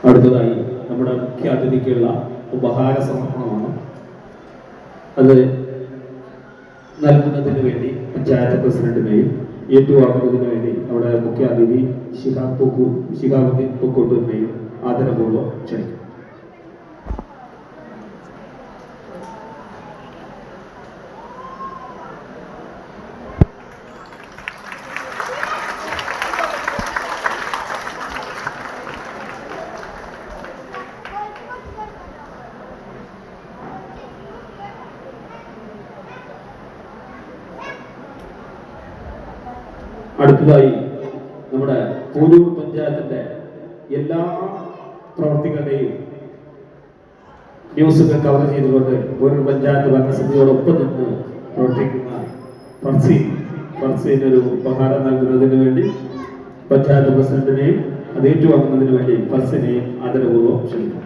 അടുത്തതായി നമ്മുടെ മുഖ്യ അതിഥിക്കുള്ള ഉപഹാര സമർപ്പണമാണ്. അത് നൽകുന്നതിന് വേണ്ടി പഞ്ചായത്ത് പ്രസിഡന്റിനെയും ഏറ്റുവാങ്ങുന്നതിന് വേണ്ടി നമ്മുടെ മുഖ്യ അതിഥി ശിഹാബുദ്ദീൻ പൂക്കോട്ടൂരിനെയും ആദരപൂർവ്വം ക്ഷണിക്കും. അടുത്തതായി നമ്മുടെ കോലൂർ പഞ്ചായത്തിന്റെ എല്ലാ പ്രവർത്തികളുടെയും ന്യൂസുകൾ കവർ ചെയ്തുകൊണ്ട് കോലൂർ പഞ്ചായത്ത് ഭരണസമിതിയോടൊപ്പം നിന്ന് പ്രവർത്തിക്കുന്ന ഫർസീനൊരു ഉപഹാരം നൽകുന്നതിന് വേണ്ടി പഞ്ചായത്ത് പ്രസിഡന്റിനെയും അത് ഏറ്റുവാങ്ങുന്നതിന് വേണ്ടി ഫർസിനെയും ആദരപൂർവ്വം ക്ഷണിക്കുന്നു.